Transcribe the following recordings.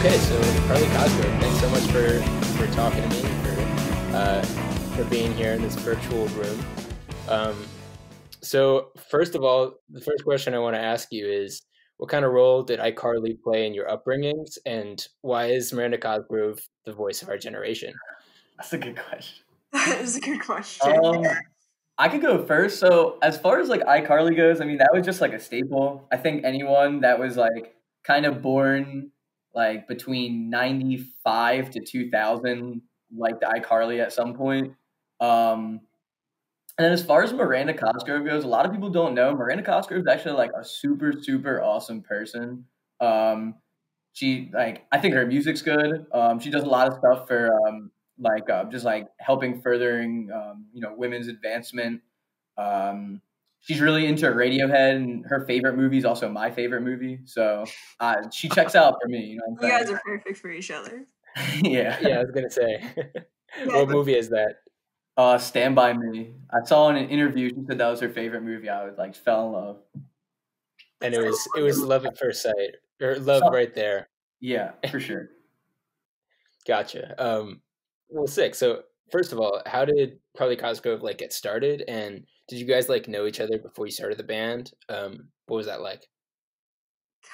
Okay, so Carly Cosgrove, thanks so much for talking to me, for being here in this virtual room. So first of all, the first question I want to ask you is, what kind of role did iCarly play in your upbringings, and why is Miranda Cosgrove the voice of our generation? That's a good question. That is a good question. I could go first. So as far as like iCarly goes, I mean that was just like a staple. I think anyone that was like kind of born like between 95 to 2000 liked iCarly at some point. Um and then as far as Miranda Cosgrove goes, a lot of people don't know Miranda Cosgrove is actually like a super, super awesome person. Um she like I think her music's good. She does a lot of stuff for just like helping furthering women's advancement. She's really into Radiohead, and her favorite movie is also my favorite movie. So she checks out for me. You know what You I'm guys are perfect for each other. saying? Yeah. Yeah, I was gonna say, what movie is that? Stand By Me. I saw in an interview she said that was her favorite movie. I was like fell in love. And it was love at first sight, or love So, right there. yeah, for sure. Gotcha. Well, sick. So first of all, how did Carly Cosgrove like get started, and did you guys like know each other before you started the band? What was that like?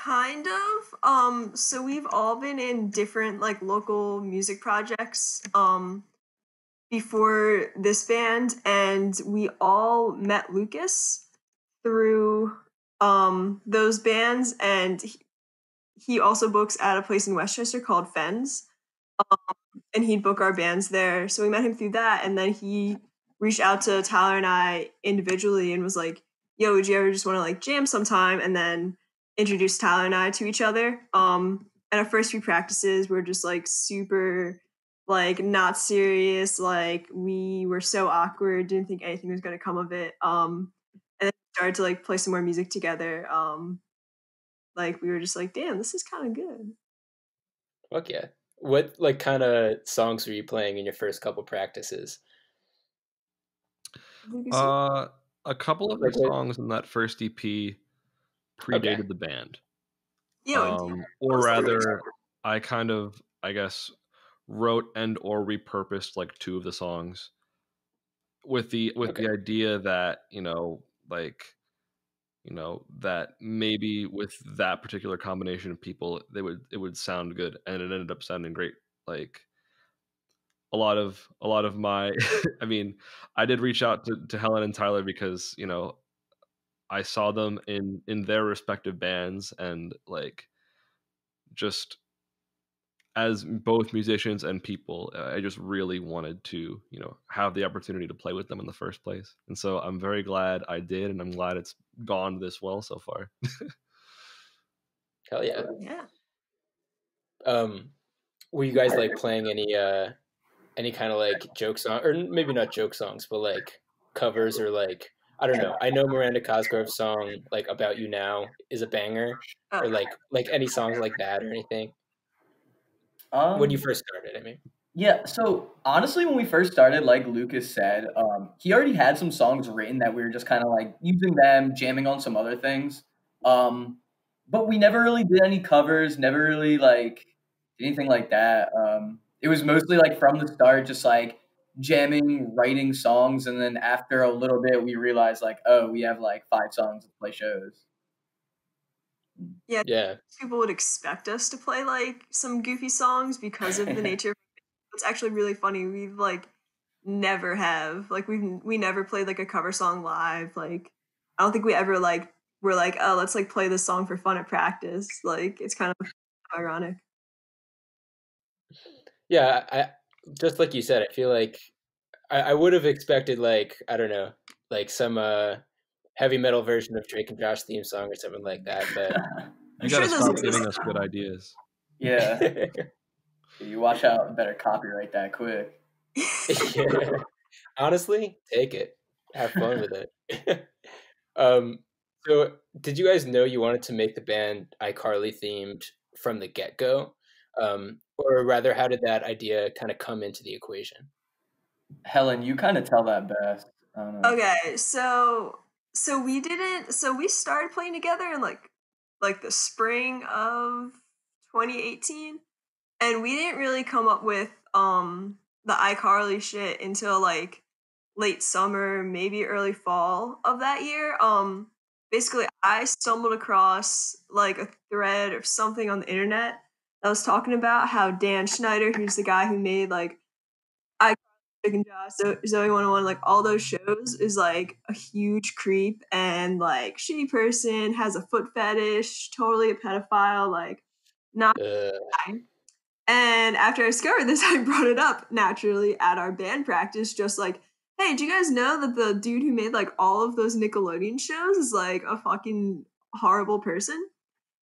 Kind of. So we've all been in different like local music projects before this band, and we all met Lucas through those bands, and he also books at a place in Westchester called Fens. And he'd book our bands there. So we met him through that, and then he reached out to Tyler and I individually and was like, "Yo, would you ever just want to like jam sometime?" And then introduced Tyler and I to each other. And our first few practices were just like super like not serious. Like we were so awkward, didn't think anything was gonna come of it. And then started to like play some more music together. Like we were just like, damn, this is kind of good. Fuck yeah. What like kind of songs were you playing in your first couple practices? A couple of the Like what? songs in that first EP Okay. predated the band. Yeah, Or rather, I kind of, I guess, wrote and or repurposed like two of the songs with the Okay. idea that that maybe with that particular combination of people, it would sound good, and it ended up sounding great. Like a lot of my, I mean, I did reach out to Helen and Tyler because I saw them in their respective bands, and like just as both musicians and people, I just really wanted to, have the opportunity to play with them in the first place. And so I'm very glad I did, and I'm glad it's gone this well so far. Hell yeah. Yeah. Were you guys like playing any kind of like joke song, or maybe not joke songs, but like covers, or like I don't know. I know Miranda Cosgrove's song like "About You Now" is a banger, or like any songs like that or anything. When you Um, first started, I mean. yeah, so honestly, when we first started, like Lucas said, he already had some songs written that we were just kind of like using them, jamming on some other things. Um, but we never really did any covers, never really like did anything like that. It was mostly like from the start, just like jamming, writing songs, and then after a little bit, we realized like, oh, we have like 5 songs to play shows. Yeah, Yeah. people would expect us to play like some goofy songs because of the nature. It's actually really funny. We've like never have like we never played like a cover song live. Like I don't think we ever like were like, oh, let's like play this song for fun at practice. Like it's kind of ironic. Yeah, I just like you said, I feel like I would have expected like I don't know, like some heavy metal version of Drake and Josh theme song or something like that, but You sure got to those stop exist giving us good ideas. Yeah, you watch out, better copyright that quick. yeah. Honestly, take it. Have fun with it. um, so did you guys know you wanted to make the band iCarly themed from the get-go? Or rather, how did that idea kind of come into the equation? Helen, you kind of tell that best. I don't know. Okay, so we didn't. So we started playing together in like the spring of 2018. and we didn't really come up with the iCarly shit until like late summer, maybe early fall of that year. Basically, I stumbled across like a thread or something on the internet that was talking about how Dan Schneider, who's the guy who made like I Drake and Josh, Zoe 101, like all those shows, is like a huge creep and like shitty person, has a foot fetish, totally a pedophile, like not fine. And after I discovered this, I brought it up naturally at our band practice, just like, hey, do you guys know that the dude who made like all of those Nickelodeon shows is like a fucking horrible person?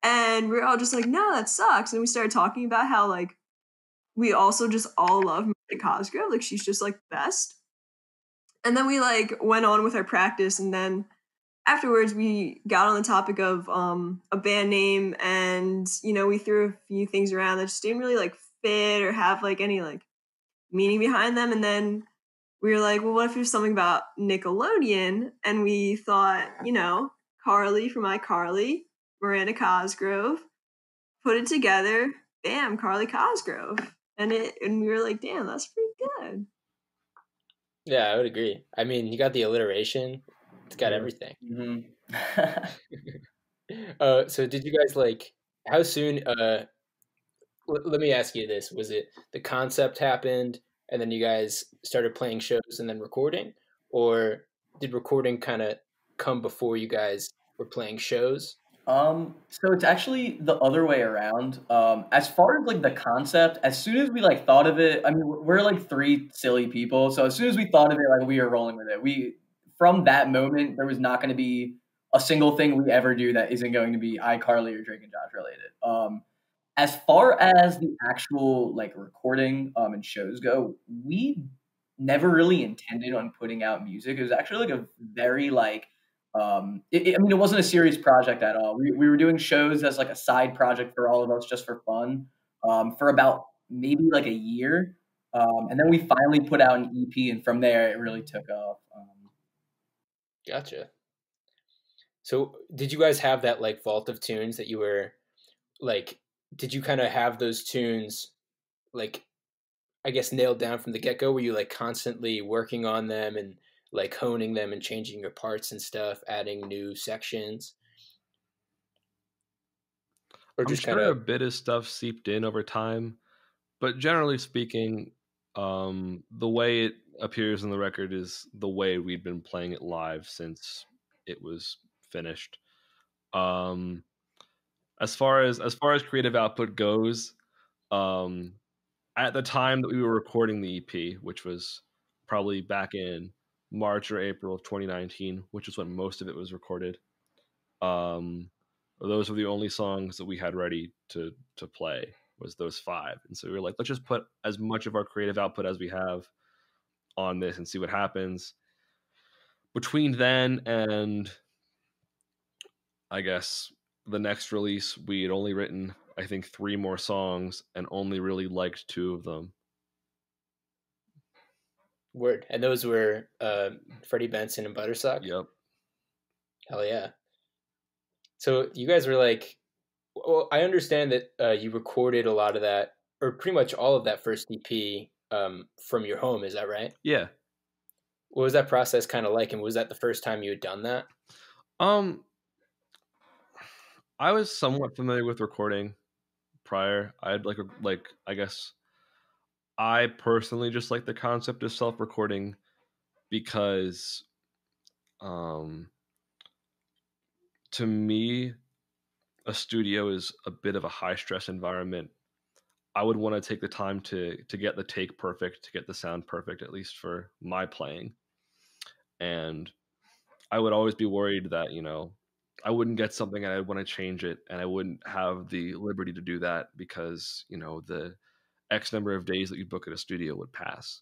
And we are all just like, no, that sucks. And we started talking about how like we also just all love Miranda Cosgrove, like she's just like the best. And then we like went on with our practice, and then afterwards we got on the topic of a band name, and we threw a few things around that just didn't really like fit or have like any like meaning behind them. And then we were like, well, what if there's something about Nickelodeon? And we thought, Carly from iCarly, Miranda Cosgrove, put it together, bam, Carly Cosgrove. And we were like, damn, that's pretty good. Yeah, I would agree. I mean, you got the alliteration. It's got everything. Mm-hmm. So did you guys like, how soon, let me ask you this. Was it the concept happened and then you guys started playing shows and then recording? Or did recording kind of come before you guys were playing shows? So it's actually the other way around. As far as like the concept, as soon as we like thought of it, I mean, we're like three silly people. So as soon as we thought of it, like we were rolling with it. From that moment, there was not going to be a single thing we ever do that isn't going to be iCarly or Drake and Josh related. As far as the actual like recording and shows go, we never really intended on putting out music. It was actually like a very like I mean, it wasn't a serious project at all. We were doing shows as like a side project for all of us, just for fun, for about maybe like a year, and then we finally put out an EP, and from there it really took off. Gotcha. So did you guys have that like vault of tunes that you were like, did you kind of have those tunes like, I guess, nailed down from the get-go? Were you like constantly working on them and like honing them and changing your parts and stuff, adding new sections? Or I'm just kind sure a of, bit of stuff seeped in over time, but generally speaking, the way it appears in the record is the way we'd been playing it live since it was finished. Um, as far as creative output goes, um, at the time that we were recording the EP, which was probably back in March or April of 2019, which is when most of it was recorded. Um, those were the only songs that we had ready to play, was those 5. And so we were like, let's just put as much of our creative output as we have on this and see what happens. Between then and I guess the next release, we had only written, I think, 3 more songs and only really liked 2 of them. word. And those were Freddie Benson and Buttersuck? Yep. Hell yeah. So you guys were like, well, I understand that you recorded a lot of that, or pretty much all of that first EP from your home. Is that right? Yeah. What was that process kind of like? And was that the first time you had done that? I was somewhat familiar with recording prior. I had like I guess I personally just like the concept of self-recording because to me a studio is a bit of a high stress environment. I would want to take the time to get the take perfect, to get the sound perfect, at least for my playing. And I would always be worried that, I wouldn't get something and I'd want to change it, and I wouldn't have the liberty to do that because, the X number of days that you book at a studio would pass.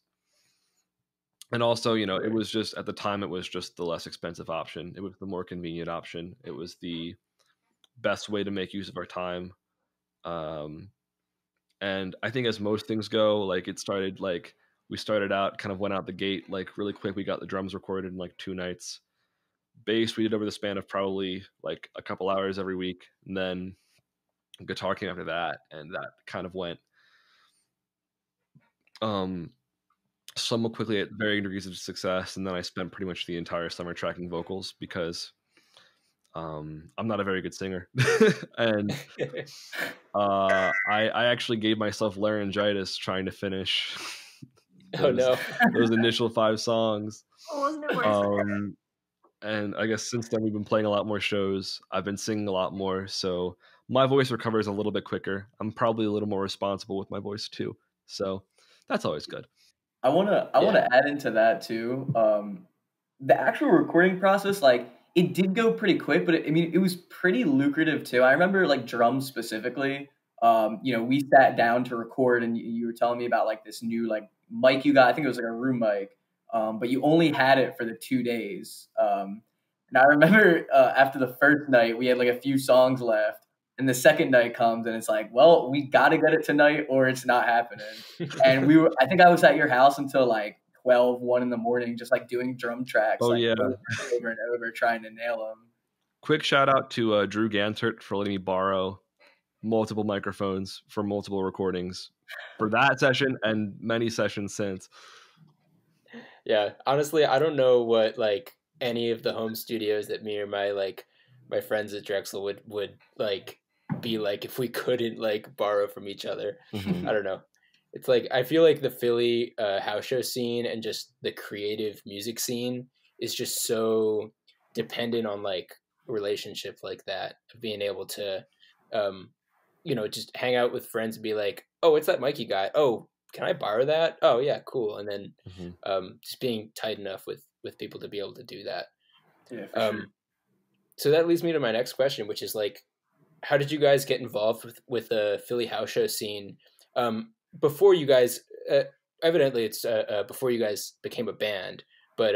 And also, it was just, at the time, it was just the less expensive option. It was the more convenient option. It was the best way to make use of our time. And I think as most things go, like we started out, kind of went out the gate, like really quick. We got the drums recorded in like 2 nights. Bass we did over the span of probably like a couple hours every week, and then guitar came after that, and that kind of went somewhat quickly at varying degrees of success, and then I spent pretty much the entire summer tracking vocals because I'm not a very good singer, and I actually gave myself laryngitis trying to finish Oh no. those initial 5 songs. Oh, wasn't it worth it? And I guess since then we've been playing a lot more shows. I've been singing a lot more, so my voice recovers a little bit quicker. I'm probably a little more responsible with my voice too, so that's always good. I wanna add into that too. The actual recording process, like it did go pretty quick, but it was pretty lucrative too. I remember like drums specifically. We sat down to record, and you were telling me about like this new like mic you got. I think it was like a room mic, but you only had it for the 2 days. And I remember after the first night, we had like a few songs left, and the second night comes, and it's like, well, we got to get it tonight, or it's not happening. And I think I was at your house until like 12, 1 in the morning, just like doing drum tracks, Oh like yeah. over and over, trying to nail them. Quick shout out to Drew Gantert for letting me borrow multiple microphones for multiple recordings for that session and many sessions since. Yeah, honestly, I don't know what like any of the home studios that me or my friends at Drexel would like be like if we couldn't like borrow from each other. Mhm. I don't know. It's like I feel like the Philly house show scene and just the creative music scene is just so dependent on like a relationship like that, of being able to just hang out with friends and be like, oh, it's that Mikey guy. Oh, can I borrow that? Oh yeah, cool. And then just being tight enough with people to be able to do that. Yeah, for sure. So that leads me to my next question, which is like, how did you guys get involved with the Philly house show scene before you guys? Evidently, it's before you guys became a band. But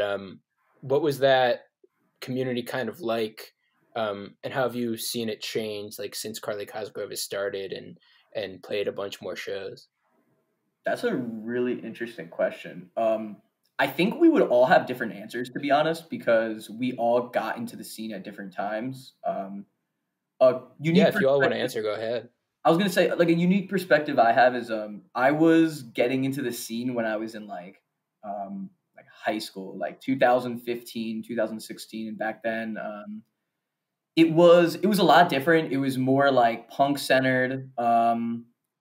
what was that community kind of like, and how have you seen it change like since Carly Cosgrove has started and played a bunch more shows? That's a really interesting question. I think we would all have different answers, to be honest, because we all got into the scene at different times. A unique Yeah, if you all want to perspective- answer, go ahead. I was gonna say, like, a unique perspective I have is I was getting into the scene when I was in like high school, like 2015, 2016, and back then it was a lot different. It was more like punk centered.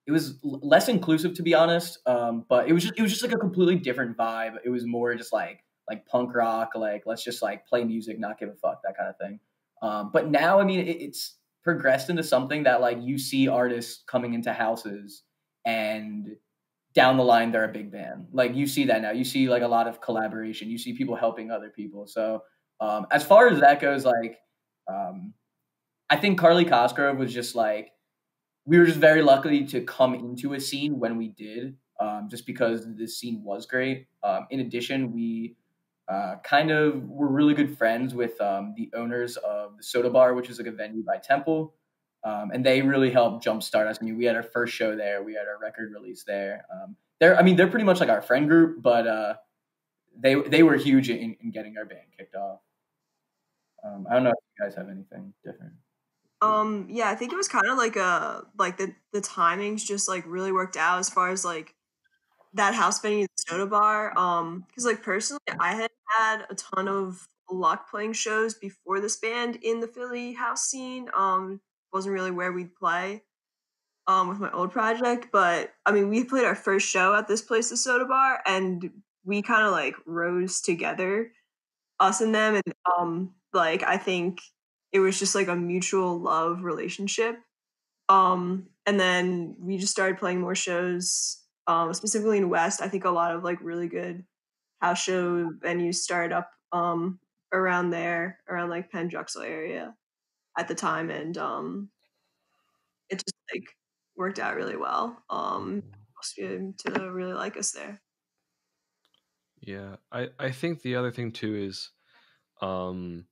It was less inclusive, to be honest. But it was just like a completely different vibe. It was more just like punk rock, like let's just like play music, not give a fuck, that kind of thing. But now, I mean, it's progressed into something that like you see artists coming into houses, and down the line they're a big band. Like you see that now. You see like a lot of collaboration. You see people helping other people. So as far as that goes, like um, I think Carly Cosgrove was just like, we were just very lucky to come into a scene when we did, just because this scene was great. In addition, we kind of were really good friends with the owners of the Soda Bar, which is like a venue by Temple. And they really helped jumpstart us. I mean, we had our first show there. We had our record release there. They're pretty much like our friend group, but they were huge in getting our band kicked off. I don't know if you guys have anything different. Yeah, I think it was kind of like the timings just like really worked out as far as like that house venue, the Soda Bar. Because like personally, I had a ton of luck playing shows before this band in the Philly house scene. Wasn't really where we'd play with my old project, but I mean, we played our first show at this place, the Soda Bar, and we kind of like rose together, us and them, and like I think it was just like a mutual love relationship. And then we just started playing more shows, specifically in West. I think a lot of like really good house show venues started up around there, around like Penn Drexel area at the time, and it just like worked out really well. To really like us there. Yeah, I think the other thing too is um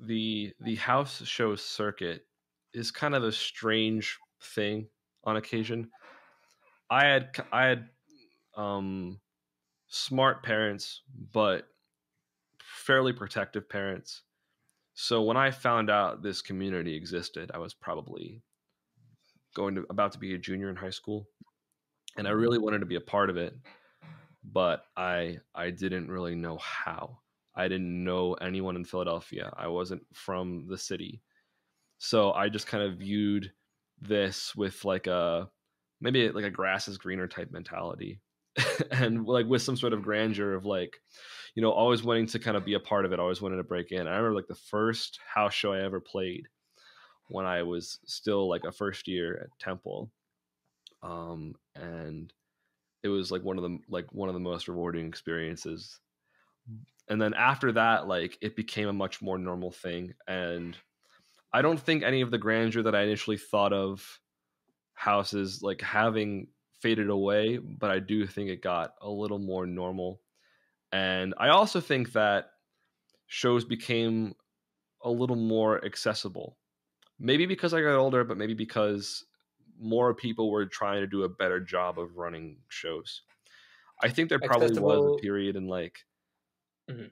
the house show circuit is kind of a strange thing on occasion. I had smart parents, but fairly protective parents. So when I found out this community existed, I was probably about to be a junior in high school, and I really wanted to be a part of it. but I didn't really know how. I didn't know anyone in Philadelphia. I wasn't from the city. So I just kind of viewed this with like maybe like a grass is greener type mentality. And like with some sort of grandeur of like, always wanting to kind of be a part of it, always wanting to break in. I remember like the first house show I ever played when I was still like a first year at Temple. And it was like one of the most rewarding experiences. And then after that, like it became a much more normal thing. And I don't think any of the grandeur that I initially thought of houses like having faded away, but I do think it got a little more normal. And I also think that shows became a little more accessible. Maybe because I got older, but maybe because more people were trying to do a better job of running shows. I think there probably was a Accessible. period in like, Mhm.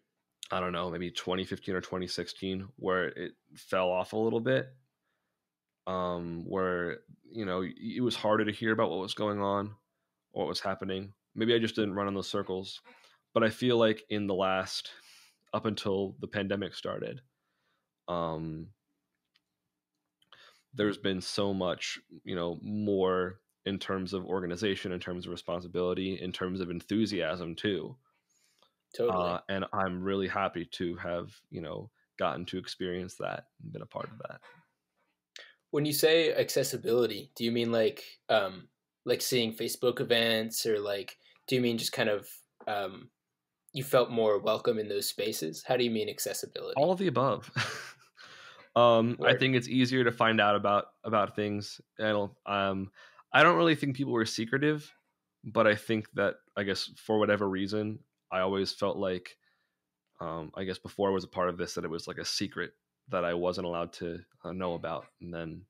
I don't know, maybe 2015 or 2016 where it fell off a little bit. Where it was harder to hear about what was going on, what was happening. Maybe I just didn't run in those circles, but I feel like in the last, up until the pandemic started, um, there's been so much, more in terms of organization, in terms of responsibility, in terms of enthusiasm too. Totally. And I'm really happy to have, gotten to experience that and been a part of that. When you say accessibility, do you mean like seeing Facebook events, or like do you mean just kind of you felt more welcome in those spaces? How do you mean All accessibility? of the above. I Word. think it's easier to find out about things. I don't really think people were secretive, but I think that I guess for whatever reason, I always felt like I guess before I was a part of this that it was like a secret that I wasn't allowed to know about, and then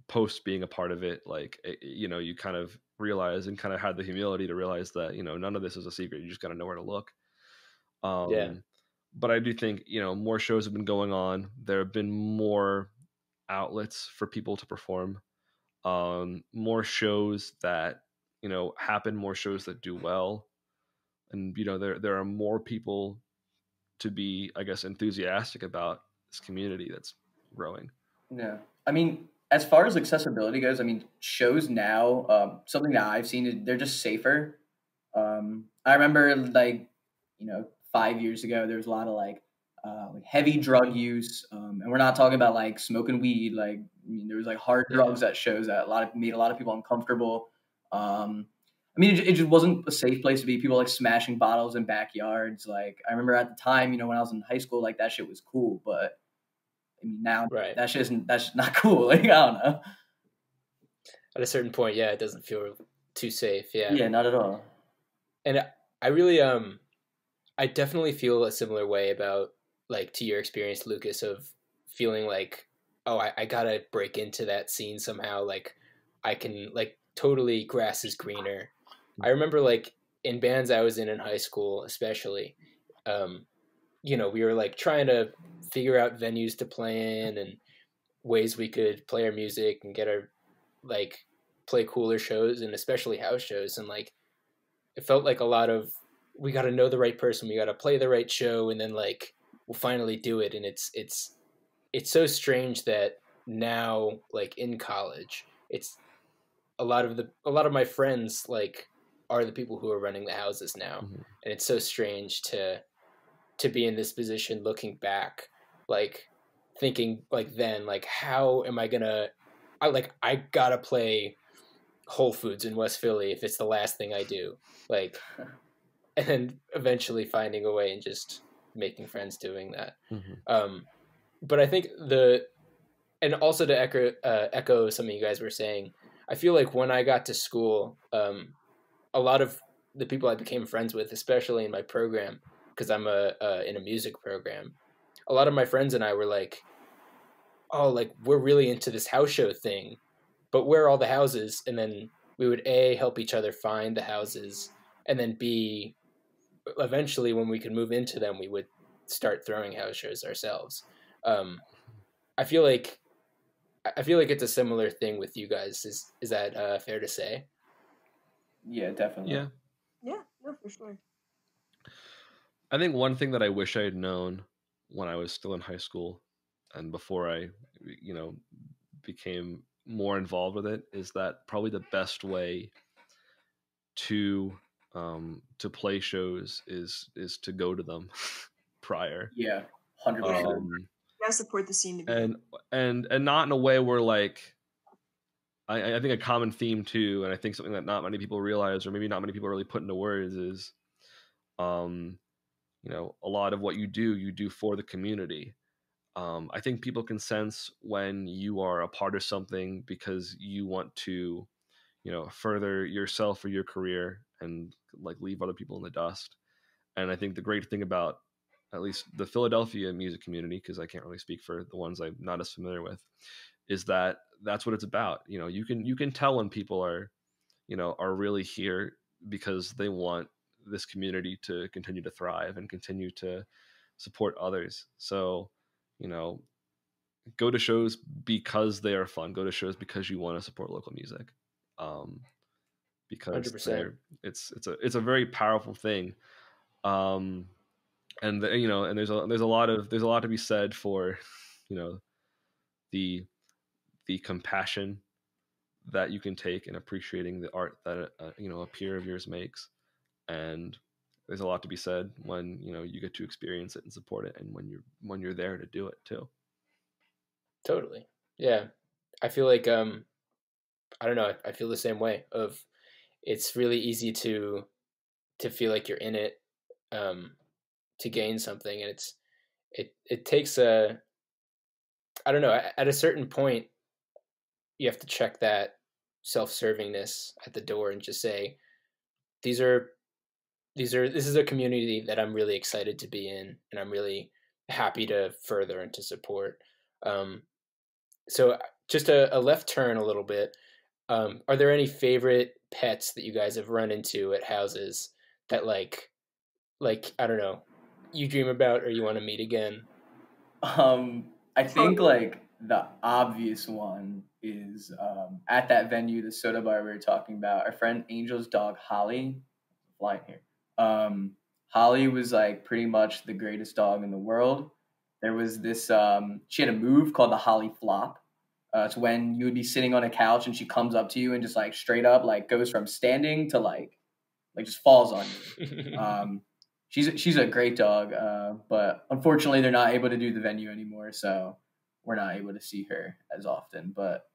post being a part of it, like you kind of realize and kind of had the humility to realize that none of this is a secret. You just got to know where to look. Yeah. Um, but I do think more shows have been going on. There have been more outlets for people to perform. More shows that happen. More shows that do well, and there are more people to be, I guess, enthusiastic about this community that's growing. Yeah. I mean, as far as accessibility goes, I mean, shows now, something that I've seen is they're just safer. I remember like, 5 years ago, there was a lot of like heavy drug use. And we're not talking about like smoking weed. Like, I mean, there was like hard Yeah. drugs at shows that made a lot of people uncomfortable. I mean, it just wasn't a safe place to be. People like smashing bottles in backyards. Like, I remember at the time, when I was in high school, like that shit was cool. But I mean, now Right. that's just not cool. Like, I don't know. At a certain point, yeah, it doesn't feel too safe. Yeah. Yeah, not at all. And I really I definitely feel a similar way about, like, to your experience, Lucas, of feeling like, oh, I gotta break into that scene somehow. Like, I can, like, totally grass is greener. I remember, like, in bands I was in high school, especially, um, we were like trying to figure out venues to play in and ways we could play our music and get our, like, play cooler shows, and especially house shows. And like, it felt like a lot of, we got to know the right person, we got to play the right show, and then like we'll finally do it. And it's so strange that now, like in college, it's a lot of my friends like are the people who are running the houses now. Mm-hmm. And it's so strange to be in this position looking back, like thinking like then, like how am I gonna, I gotta play Whole Foods in West Philly if it's the last thing I do, like, and then eventually finding a way and just making friends doing that. Mm-hmm. But I think and also to echo something you guys were saying, I feel like when I got to school, a lot of the people I became friends with, especially in my program, because I'm in a music program, a lot of my friends and I were like, oh, like we're really into this house show thing, but where are all the houses? And then we would A, help each other find the houses, and then B, eventually when we could move into them, we would start throwing house shows ourselves. Um, I feel like it's a similar thing with you guys. Is that fair to say? Yeah, definitely. Yeah. Yeah, no, for sure. I think one thing that I wish I had known when I was still in high school and before I, became more involved with it is that probably the best way to play shows is to go to them prior. Yeah, 100%. You gotta support the scene to be And not in a way where like I think a common theme too, and I think something that not many people realize, or maybe not many people really put into words, is a lot of what you do for the community. I think people can sense when you are a part of something because you want to, further yourself or your career and like leave other people in the dust. And I think the great thing about at least the Philadelphia music community, because I can't really speak for the ones I'm not as familiar with, is that that's what it's about. You can tell when people are really here because they want this community to continue to thrive and continue to support others. So, go to shows because they are fun. Go to shows because you want to support local music, because 100%. it's a very powerful thing. And there's a lot to be said for, the compassion that you can take in appreciating the art that a peer of yours makes. And there's a lot to be said when you get to experience it and support it, and when you're there to do it too. Totally. Yeah. I feel like I don't know, I feel the same way of it's really easy to feel like you're in it to gain something, and it takes a, I don't know, at a certain point you have to check that self-servingness at the door and just say these are this is a community that I'm really excited to be in and I'm really happy to further and to support. Um, so just a left turn a little bit. Are there any favorite pets that you guys have run into at houses that like I don't know, you dream about or you want to meet again? I think like the obvious one is at that venue, the soda bar we were talking about. Our friend Angel's dog Holly, flying here. Holly was like pretty much the greatest dog in the world. There was this. She had a move called the Holly Flop. It's when you would be sitting on a couch and she comes up to you and just like straight up like goes from standing to like just falls on you. She's a great dog, but unfortunately they're not able to do the venue anymore, so we're not able to see her as often. But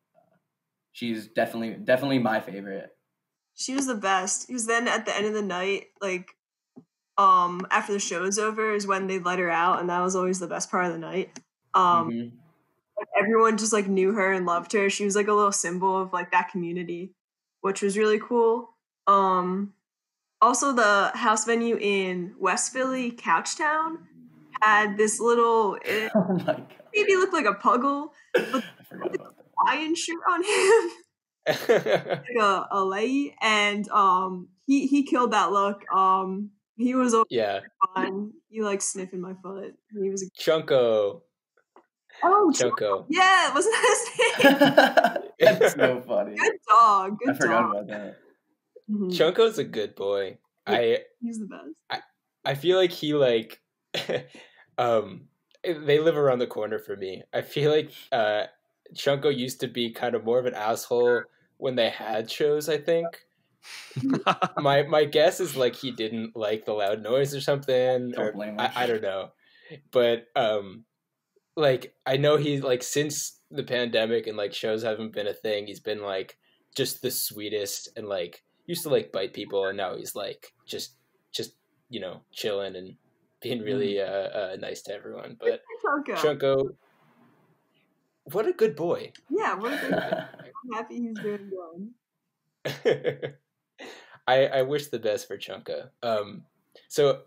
she's definitely my favorite. She was the best because then at the end of the night, like after the show is over, is when they let her out, and that was always the best part of the night. Mm-hmm. Everyone just like knew her and loved her. She was like a little symbol of like that community, which was really cool. Also, the house venue in West Philly, Couchtown, had this little. It Oh my god! maybe looked like a puggle, but I forgot about that. Hawaiian shirt on him, like a lei, and he killed that look. He was Yeah. fun. He like sniffing my foot. He was Chunko. Chunko. Yeah, wasn't that his name? That's so funny. Good dog. Good I forgot dog. about that. Mhm. Chunko's a good boy. Yeah, he's the best. I feel like he like they live around the corner for me. I feel like Chunko used to be kind of more of an asshole when they had shows, I think. My guess is like he didn't like the loud noise or something. Don't blame him. I don't know. But like I know he like since the pandemic and like shows haven't been a thing, he's been like just the sweetest and like used to like bite people, and now he's like just chilling and being really nice to everyone. But Chunko, what a good boy. Yeah, what a good boy. I'm happy he's doing good. I wish the best for Chunka. So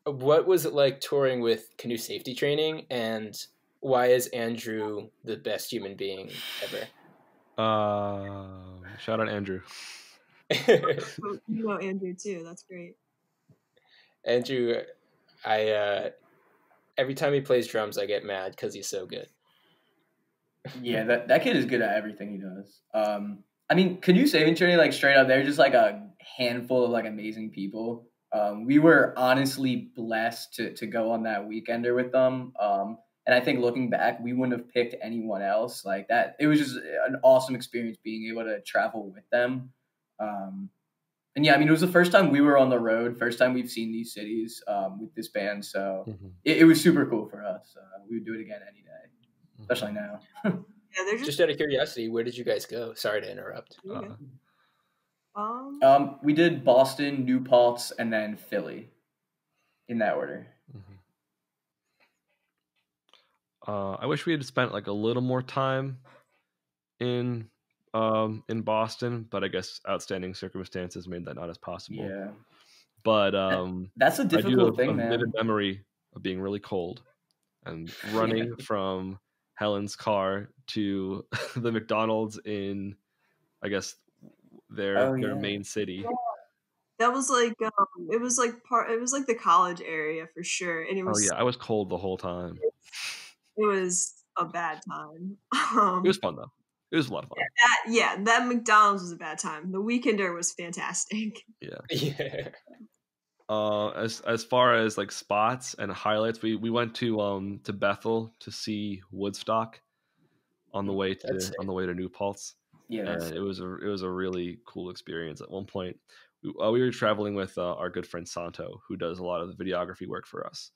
what was it like touring with Canoe Safety Training, and why is Andrew the best human being ever? Shout out Andrew. You know Andrew too. That's great. Andrew, I every time he plays drums, I get mad because he's so good. Yeah, that kid is good at everything he does. I mean, could you save and journey like straight up? They're just like a handful of like amazing people. We were honestly blessed to go on that weekender with them. And I think looking back, we wouldn't have picked anyone else like that. It was just an awesome experience being able to travel with them. And yeah, I mean, it was the first time we were on the road, first time we've seen these cities with this band. So it was super cool for us. We would do it again any day, especially now. Yeah, they're Just out of curiosity, where did you guys go? Sorry to interrupt. We did Boston, New Paltz, and then Philly, in that order. I wish we had spent like a little more time in Boston, but I guess outstanding circumstances made that not as possible. Yeah, but that's a difficult thing, a man. vivid memory of being really cold and running from Helen's car to the McDonald's in, I guess, their main city. That was like it was like the college area for sure, and it was. I was cold the whole time. It was a bad time. It was fun though. It was a lot of fun. That McDonald's was a bad time. The Weekender was fantastic. Yeah. As far as like spots and highlights, we went to Bethel to see Woodstock on the way to New Paltz. Yeah, and it was a really cool experience. At one point, we were traveling with our good friend Santo, who does a lot of the videography work for us.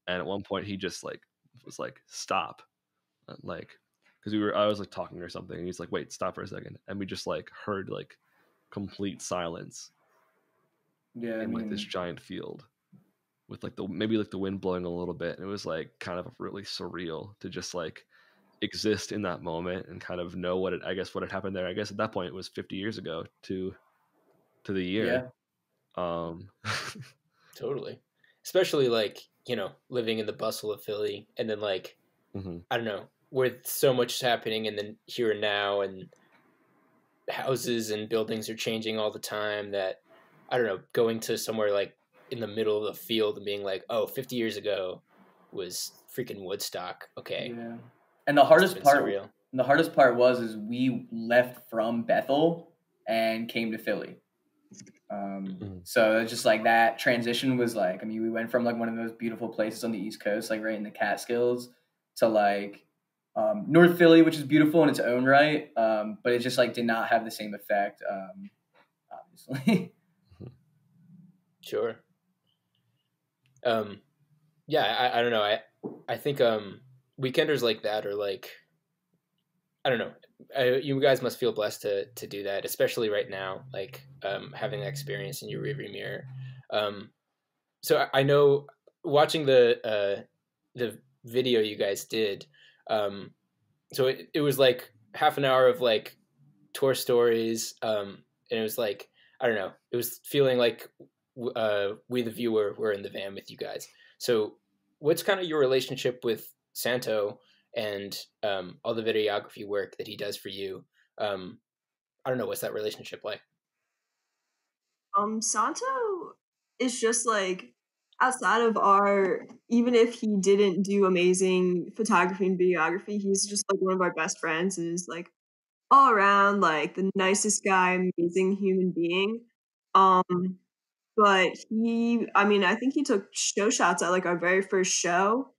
And at one point, he just like was like, "Stop," like, because I was like talking or something, and he's like, "Wait, stop for a second," and we just like heard like complete silence. Yeah, in like this giant field, with like maybe the wind blowing a little bit, and it was like kind of really surreal to just like exist in that moment and kind of know what had happened there. I guess at that point it was 50 years ago to the year. Totally. Especially like, living in the bustle of Philly, and then like, I don't know, with so much happening and then here and now, and houses and buildings are changing all the time, that I don't know, going to somewhere like in the middle of the field and being like, oh, 50 years ago was freaking Woodstock. Okay. Yeah. And the hardest part was we left from Bethel and came to Philly. So it's just like that transition was like, I mean, we went from like one of those beautiful places on the East Coast, like right in the Catskills, to like North Philly, which is beautiful in its own right. But it just like did not have the same effect, obviously. Sure. Yeah, I don't know. I think weekenders like that are like, I don't know. You guys must feel blessed to do that, especially right now, like having that experience in your rearview mirror. So I know watching the video you guys did. So it was like half an hour of like tour stories, and it was like, I don't know. It was feeling like we the viewer were in the van with you guys. So what's kind of your relationship with Santo and all the videography work that he does for you? I don't know, what's that relationship like? Santo is just like, outside of even if he didn't do amazing photography and videography, he's just like one of our best friends, and is like all around like the nicest guy, amazing human being. But I think he took show shots at like our very first show.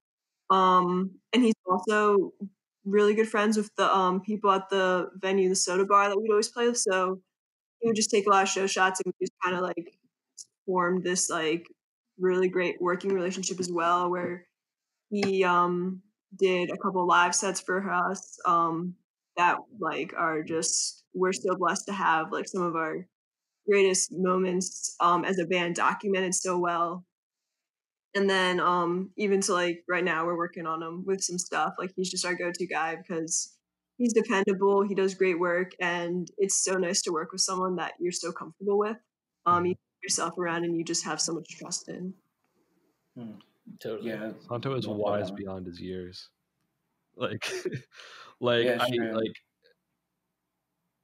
And he's also really good friends with the people at the venue, the soda bar that we'd always play with. So he would just take a lot of show shots, and we just kind of like formed this like really great working relationship as well, where he did a couple live sets for us that like are just, we're so blessed to have like some of our greatest moments as a band documented so well. And then even to like right now we're working on him with some stuff. Like he's just our go-to guy because he's dependable, he does great work, and it's so nice to work with someone that you're so comfortable with. You put yourself around and you just have so much trust in. Totally. Yeah, Santo is wise beyond his years. Like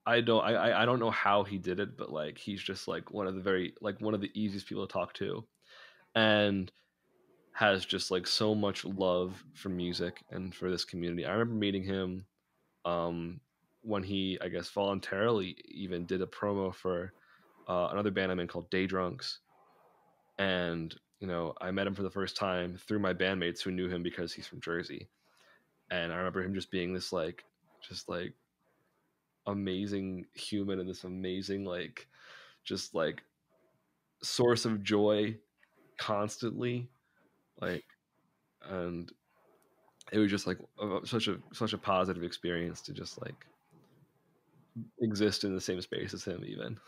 I don't know how he did it, but like he's just like one of the easiest people to talk to, and has just like so much love for music and for this community. I remember meeting him when he, I guess, voluntarily even did a promo for another band I'm in called Day Drunks. And, I met him for the first time through my bandmates who knew him because he's from Jersey. And I remember him just being this just amazing human and this amazing, just source of joy constantly. And it was just such a positive experience to just exist in the same space as him even.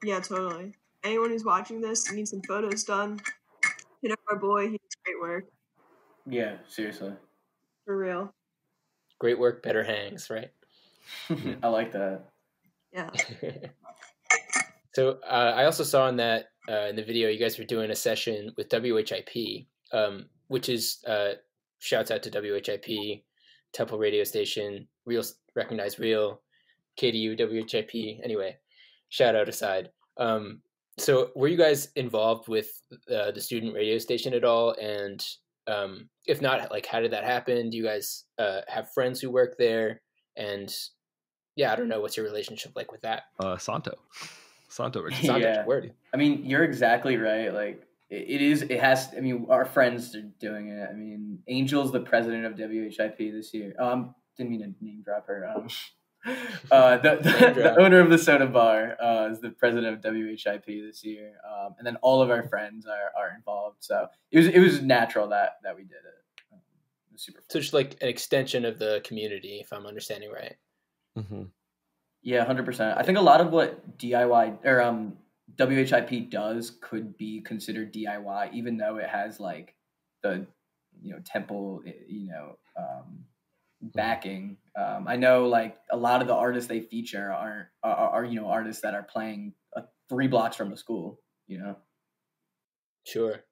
Yeah, totally. Anyone who's watching this needs some photos done. Hit up our boy. He does great work. Yeah, seriously. For real. Great work, better hangs, right? I like that. Yeah. So I also saw in that in the video you guys were doing a session with WHIP, which is shouts out to WHIP, Temple radio station, real recognized real, KDU, WHIP. Anyway, shout out aside. So were you guys involved with the student radio station at all? And if not, how did that happen? Do you guys have friends who work there? And yeah, I don't know. What's your relationship like with that? Santo, Yeah. Word. I mean, you're exactly right. It has, I mean, our friends are doing it. I mean, Angel's the president of WHIP this year. Didn't mean to name drop her. The owner of the soda bar is the president of WHIP this year. And then all of our friends are involved. So it was natural that we did it. It was super fun. So just an extension of the community, if I'm understanding right. Mm-hmm. Yeah, 100%. I think a lot of what DIY or WHIP does could be considered DIY, even though it has the temple backing. I know a lot of the artists they feature are artists that are playing 3 blocks from the school. Sure.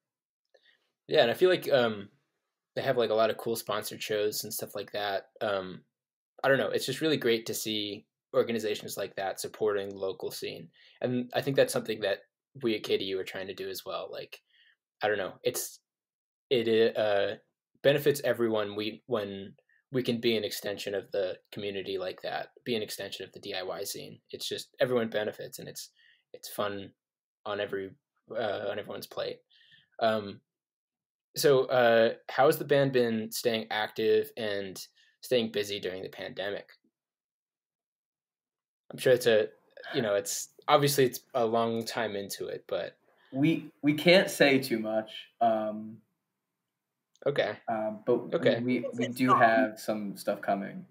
Yeah, and I feel like they have a lot of cool sponsored shows and stuff like that. I don't know. It's just really great to see organizations like that supporting the local scene, and I think that's something that we at KDU are trying to do as well. I don't know. It benefits everyone when we can be an extension of the community like that, be an extension of the DIY scene. It's just everyone benefits, and it's fun on everyone's plate. So how has the band been staying active and staying busy during the pandemic? I'm sure it's obviously it's a long time into it, but we can't say too much. Okay. But okay. we do have some stuff coming.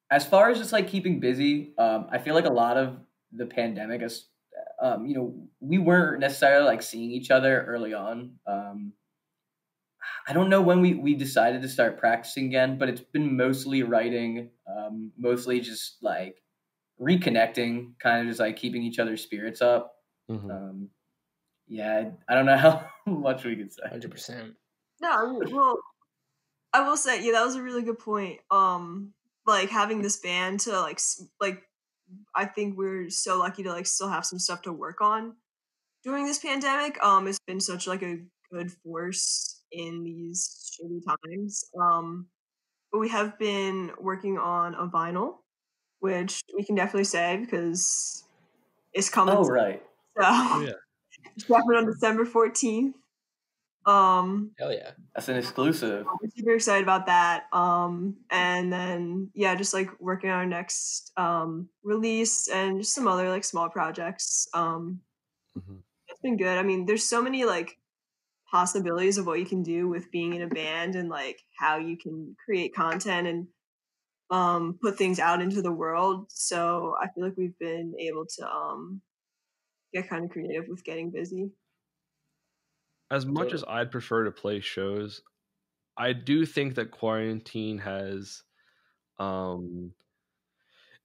As far as just keeping busy, I feel like a lot of the pandemic is, we weren't necessarily seeing each other early on. I don't know when we decided to start practicing again, but it's been mostly writing, mostly just reconnecting, kind of just keeping each other's spirits up. Mm-hmm. Yeah, I don't know how much we could say. 100%. No, well, I will say, yeah, that was a really good point. Having this band to I think we're so lucky to still have some stuff to work on during this pandemic. It's been such a good force in these shitty times. But we have been working on a vinyl, which we can definitely say because it's coming. Oh, right. So yeah. It's dropping on December 14th. Hell yeah. That's an exclusive. I'm super excited about that. And then just working on our next release and just some other small projects. Mm-hmm. It's been good. I mean, there's so many possibilities of what you can do with being in a band and how you can create content and put things out into the world. So I feel like we've been able to get kind of creative with getting busy. As much as I'd prefer to play shows, I do think that quarantine has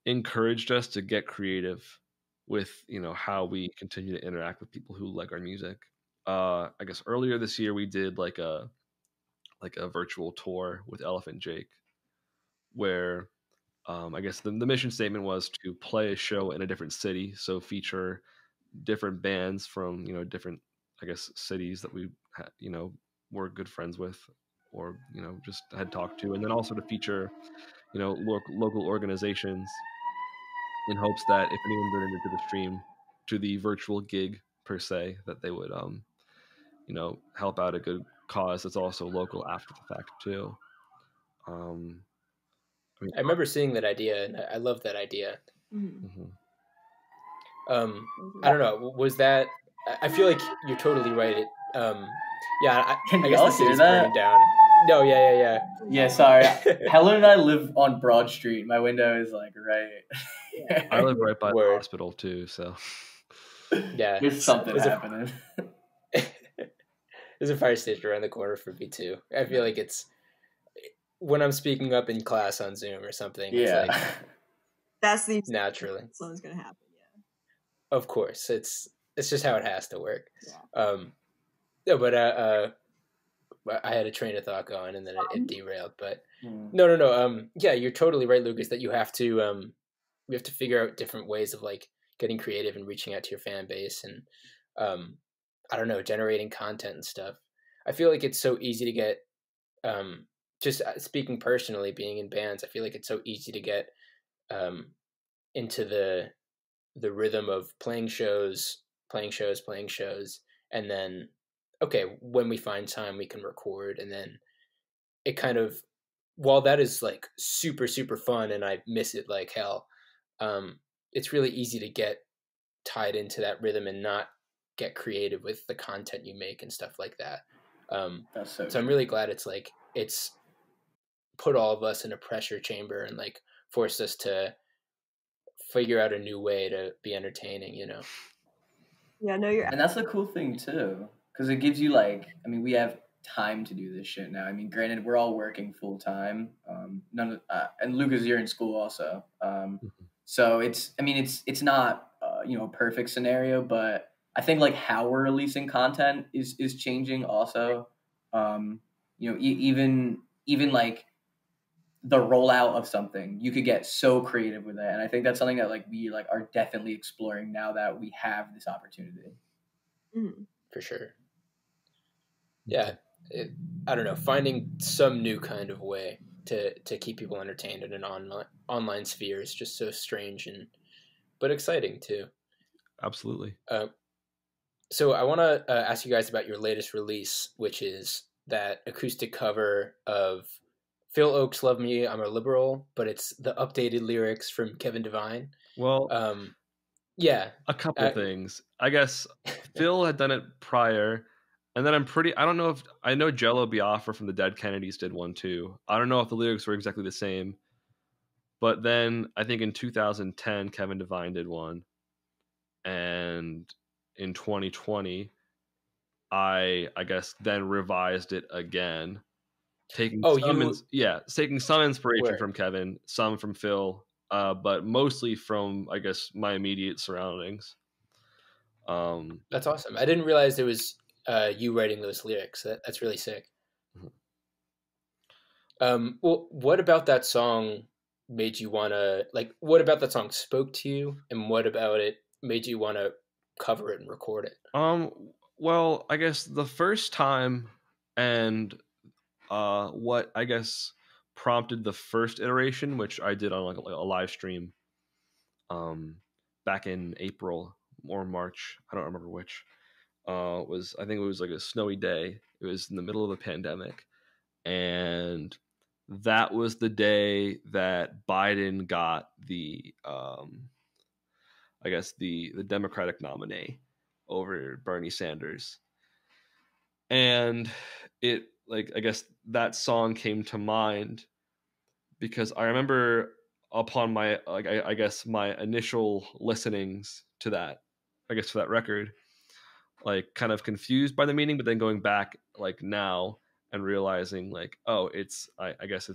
encouraged us to get creative with how we continue to interact with people who like our music. I guess earlier this year we did a virtual tour with Elephant Jake, where I guess the mission statement was to play a show in a different city, so feature different bands from different cities that we were good friends with or just had talked to, and then also to feature local organizations, in hopes that if anyone donated to the stream, to the virtual gig per se, that they would help out a good cause that's also local after the fact too. I remember seeing that idea, and I love that idea. Mhm. I don't know. Was that? I feel like you're totally right. Yeah. Can I guess y'all the hear city's that? burning down. No. Yeah. Yeah, sorry. Helen and I live on Broad Street. My window is like right. I live right by the Word. hospital too, so Yeah. There's something There's happening. There's a fire station around the corner for me too. I feel like it's when I'm speaking up in class on Zoom or something. It's Yeah. like That's the naturally. Something's gonna happen. Yeah. Of course, it's just how it has to work. Yeah. No, but I had a train of thought going, and then it derailed. But no. Yeah, you're totally right, Lucas. That you have to figure out different ways of like getting creative and reaching out to your fan base, and I don't know, generating content and stuff. I feel like it's so easy to get. Just speaking personally, being in bands, I feel like it's so easy to get into the rhythm of playing shows, and then okay, when we find time, we can record, and then it kind of, while that is like super super fun, and I miss it like hell, it's really easy to get tied into that rhythm and not get creative with the content you make and stuff like that. That's so I'm really glad it's put all of us in a pressure chamber and like forced us to figure out a new way to be entertaining, Yeah, no, you're. And that's the cool thing too, because it gives you like, I mean, we have time to do this shit now. I mean, granted, we're all working full time. And Lucas, you're in school also. So it's not a perfect scenario, but I think like how we're releasing content is changing also. Even like the rollout of something, you could get so creative with it, and I think that's something that like we like are definitely exploring now that we have this opportunity. For sure. Yeah, I don't know, finding some new kind of way to keep people entertained in an online sphere is just so strange but exciting too. Absolutely. So I want to ask you guys about your latest release, which is that acoustic cover of Phil Oak's "Love Me, I'm a Liberal," but it's the updated lyrics from Kevin Devine. Well, yeah, a couple things. I guess Phil had done it prior, and then I don't know if I know Jello Biafra from the Dead Kennedys did one too. I don't know if the lyrics were exactly the same, but then I think in 2010 Kevin Devine did one, and in 2020 I guess then revised it again, taking some inspiration from Kevin, some from Phil, but mostly from I guess my immediate surroundings. That's awesome. I didn't realize it was you writing those lyrics. That's really sick. Well, what about that song made you want to, like, what about that song spoke to you, and what about it made you want to cover it and record it? Well, I guess the first time, and what I guess prompted the first iteration, which I did on like a live stream back in April or March, I don't remember which, I think it was like a snowy day. It was in the middle of the pandemic, and that was the day that Biden got the I guess the Democratic nominee over Bernie Sanders. And it, like, I guess that song came to mind because I remember upon my, like, I guess my initial listenings to that, I guess, to that record, like kind of confused by the meaning, but then going back like now and realizing like, oh, I guess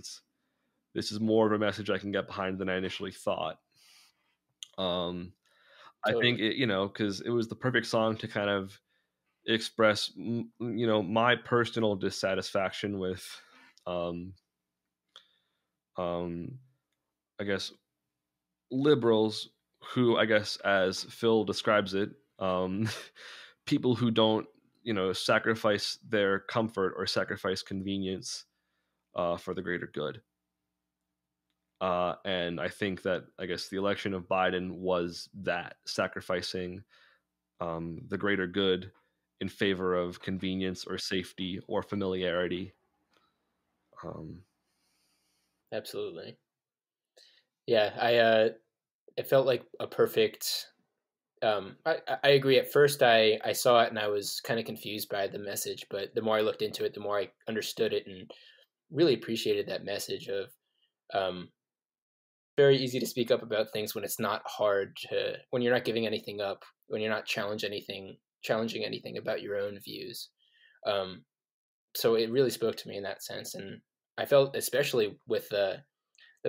this is more of a message I can get behind than I initially thought. Totally. I think it, because it was the perfect song to kind of express, my personal dissatisfaction with, I guess, liberals who, I guess, as Phil describes it, people who don't, sacrifice their comfort or sacrifice convenience for the greater good. And I think that, I guess, the election of Biden was that, sacrificing the greater good in favor of convenience or safety or familiarity. Absolutely. Yeah, it felt like a perfect. I agree. At first, I saw it and I was kind of confused by the message, but the more I looked into it, the more I understood it and really appreciated that message of very easy to speak up about things when it's not hard to, when you're not giving anything up, when you're not challenging anything about your own views. So it really spoke to me in that sense, and I felt, especially with the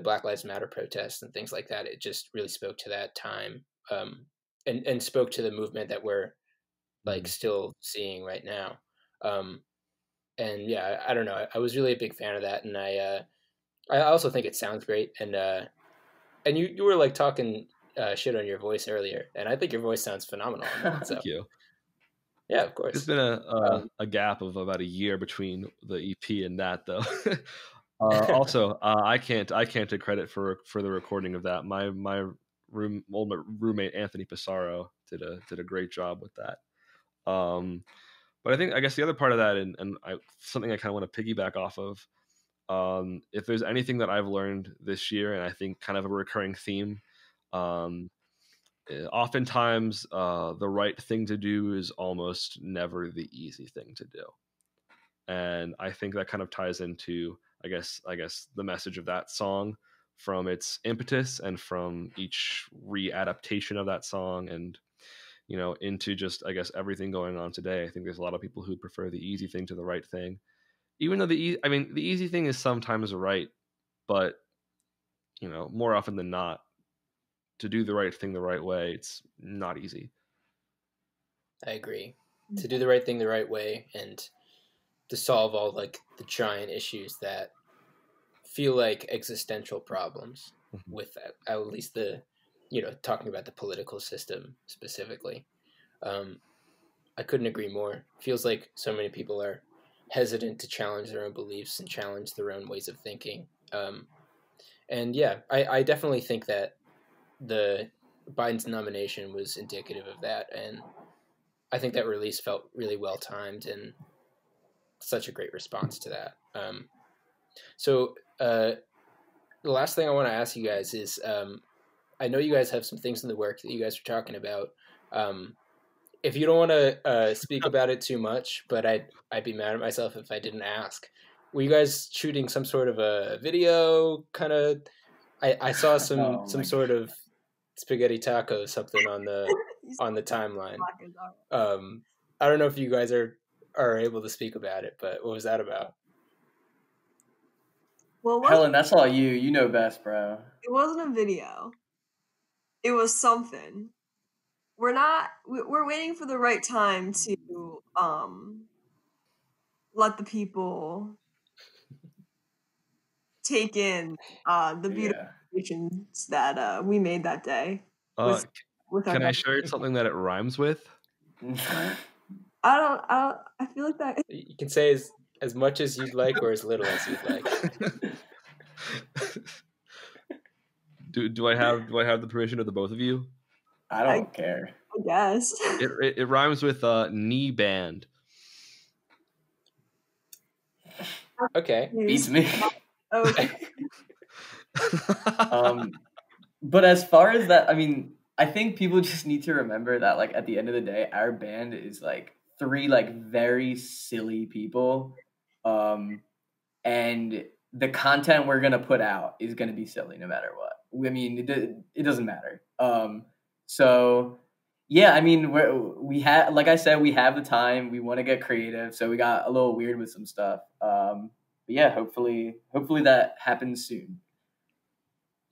Black Lives Matter protests and things like that, it just really spoke to that time, and spoke to the movement that we're like still seeing right now. And yeah, I don't know. I was really a big fan of that, and I also think it sounds great. And you were like talking shit on your voice earlier, and I think your voice sounds phenomenal on that. So Thank you. yeah, of course. There's been a gap of about a year between the EP and that, though. Also, I can't take credit for the recording of that. My old roommate Anthony Pissarro did a great job with that. But I guess the other part of that, and something I kind of want to piggyback off of, if there's anything that I've learned this year, and I think kind of a recurring theme, oftentimes the right thing to do is almost never the easy thing to do. And I think that kind of ties into, I guess the message of that song, from its impetus and from each readaptation of that song, and into just, I guess, everything going on today. I think there's a lot of people who prefer the easy thing to the right thing, even though the easy thing is sometimes right, but more often than not, to do the right thing the right way, it's not easy. I agree. To do the right thing the right way, and to solve all like the giant issues that feel like existential problems, with that, at least the talking about the political system specifically. I couldn't agree more. Feels like so many people are hesitant to challenge their own beliefs and challenge their own ways of thinking. And yeah, I definitely think that the Biden's nomination was indicative of that, and I think that release felt really well timed and such a great response to that. So the last thing I want to ask you guys is, I know you guys have some things in the work that you guys are talking about. If you don't want to speak about it too much, but I'd be mad at myself if I didn't ask. Were you guys shooting some sort of a video kind of? I saw some sort of spaghetti taco something on the timeline. I don't know if you guys are able to speak about it, but what was that about? Well, Helen, that's all you. You know best, bro. It wasn't a video. It was something. We're waiting for the right time to let the people take in the beautiful creations that we made that day. Can I share something that it rhymes with? I feel like that. You can say as much as you'd like or as little as you'd like. Do I have the permission of the both of you? I don't care. I guess. It rhymes with knee band. Okay. Beats me. Okay. But as far as that, I think people just need to remember that, like, at the end of the day, our band is like three like very silly people, and the content we're gonna put out is gonna be silly no matter what. It doesn't matter. So yeah, we have, like I said, we have the time. We want to get creative, so we got a little weird with some stuff. But yeah, hopefully that happens soon.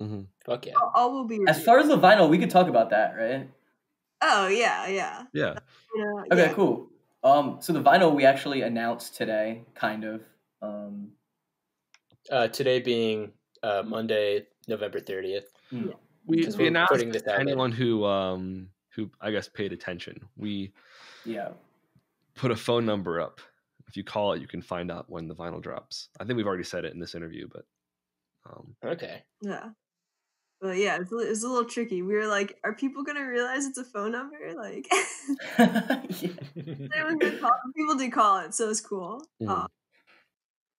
Mm-hmm. Fuck yeah! All will be. As far as the vinyl, we could talk about that, right? Oh yeah. Okay, cool. So the vinyl we actually announced today, kind of. Today being Monday, November 30th. Yeah. We announced to anyone who I guess paid attention. We put a phone number up. If you call it, you can find out when the vinyl drops. I think we've already said it in this interview, but Okay. Yeah. But yeah, it's a little tricky. We were like, are people gonna realize it's a phone number? Like, people do call it, so it's cool.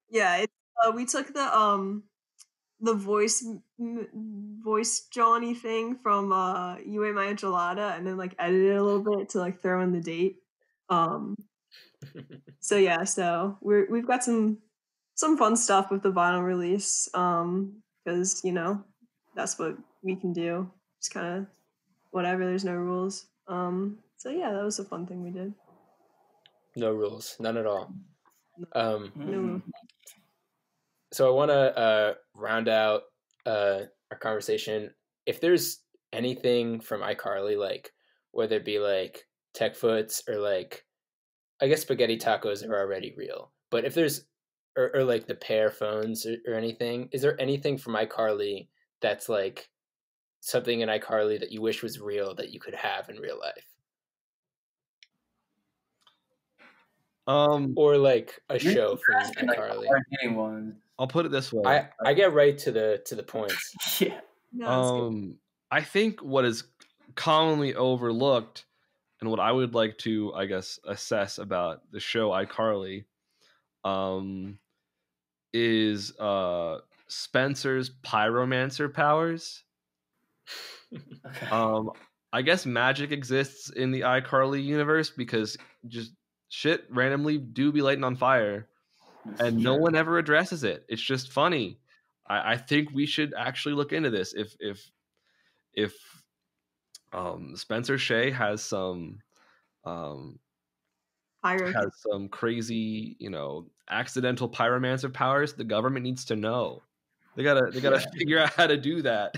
Yeah, we took the voice Johnny thing from You Ate My Enchilada and then like edited it a little bit to like throw in the date. So yeah, so we've got some fun stuff with the vinyl release because that's what we can do. Just kind of whatever. There's no rules. So yeah, that was a fun thing we did. No rules, none at all. No rules. So I want to round out our conversation. If there's anything from iCarly, like whether it be like tech foots or like, I guess spaghetti tacos are already real, but if there's or like the pair phones or anything, is there anything from iCarly that's like something in iCarly that you wish was real that you could have in real life? Or like a show from iCarly. I'll put it this way. I get right to the points. Yeah. No, I think what is commonly overlooked and what I would like to, I guess, assess about the show iCarly is Spencer's pyromancer powers. Okay. I guess magic exists in the iCarly universe because just shit randomly do be lighting on fire and no one ever addresses it. It's just funny. I think we should actually look into this. If Spencer Shea has some crazy, accidental pyromancer powers, the government needs to know. They gotta figure out how to do that.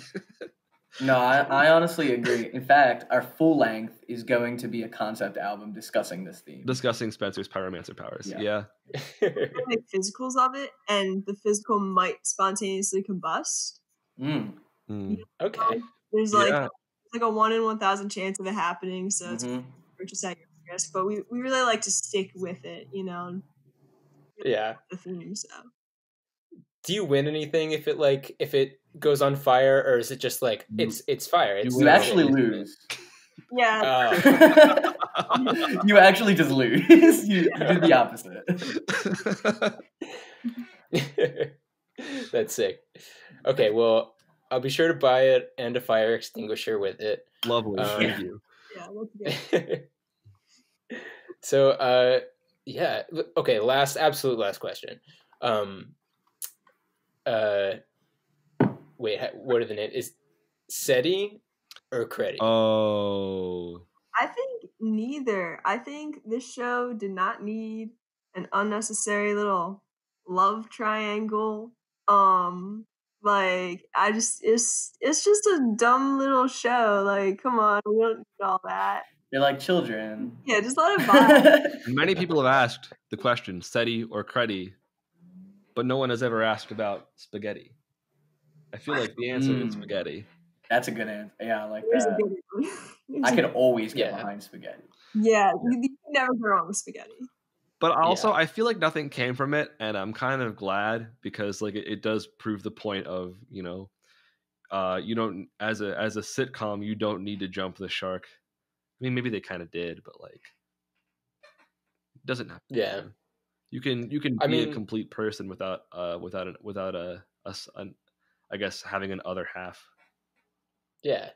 No, I honestly agree. In fact, our full length is going to be a concept album discussing this theme. Discussing Spencer's pyromancer powers. Yeah. Like physicals of it, and the physical might spontaneously combust. Okay. There's like a 1 in 1,000 chance of it happening, so it's just at your risk. But we really like to stick with it, Yeah. The theme. So. Do you win anything if it goes on fire, or is it just like it's fire? You actually lose. Yeah. You actually just lose. You do the opposite. That's sick. Okay, well, I'll be sure to buy it and a fire extinguisher with it. Lovely, thank you. Yeah, that's good. So, yeah. Okay, absolute last question. Wait, what are the names? Is SETI or Credit? Oh. I think neither. I think this show did not need an unnecessary little love triangle. Like it's just a dumb little show. Like, come on, we don't need all that. You're like children. Yeah, just let it vibe. Many people have asked the question, SETI or Credit, but no one has ever asked about spaghetti. I feel like the answer is spaghetti. That's a good answer. Yeah, I like that. I could always get behind spaghetti. Yeah, you can never go wrong with spaghetti. But also, I feel like nothing came from it, and I'm kind of glad because like it does prove the point of you don't as a sitcom you don't need to jump the shark. I mean, maybe they kind of did, but like it doesn't have to. Yeah, you can be a complete person without I guess having an other half. Yeah,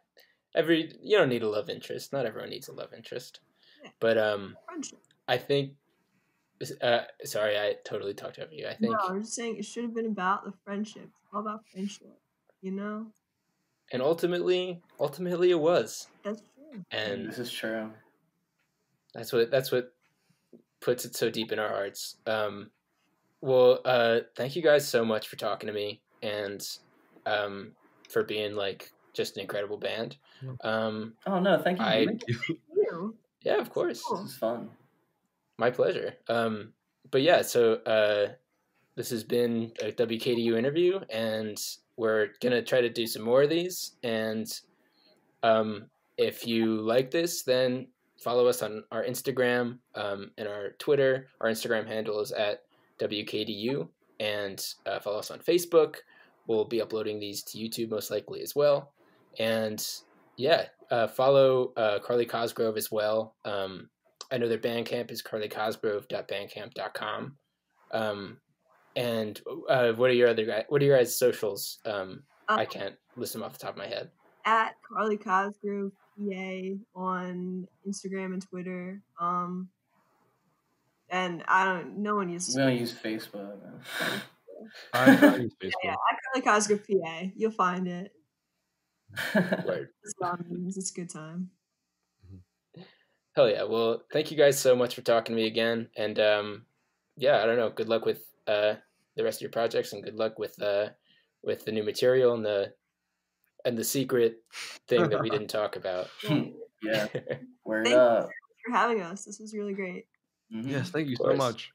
you don't need a love interest. Not everyone needs a love interest, but I think. Sorry, I totally talked over you. I think. No, I'm just saying it should have been about the friendship. It's all about friendship, And ultimately, it was. That's true. And this is true. That's what puts it so deep in our hearts. Well, thank you guys so much for talking to me and for being like just an incredible band. Oh no, thank you. Thank you. Yeah, of course. This is fun. My pleasure. But yeah, so this has been a WKDU interview, and we're gonna try to do some more of these. And if you like this, then follow us on our Instagram and our Twitter. Our Instagram handle is at WKDU, and follow us on Facebook. we'll be uploading these to YouTube most likely as well. And yeah, follow Carly Cosgrove as well. I know their Bandcamp is carlycosgrove.bandcamp.com. And what are your guys' socials? I can't list them off the top of my head. At Carly Cosgrove PA on Instagram and Twitter. And no one uses. We don't use Facebook. I use Facebook. Yeah, at Carly Cosgrove PA, you'll find it. Word. It's a good time. Hell yeah. Well, thank you guys so much for talking to me again. And yeah, I don't know. Good luck with the rest of your projects, and good luck with the new material and the secret thing that we didn't talk about. Yeah. Word Thank up. you for having us. This was really great. Yes, thank you so much.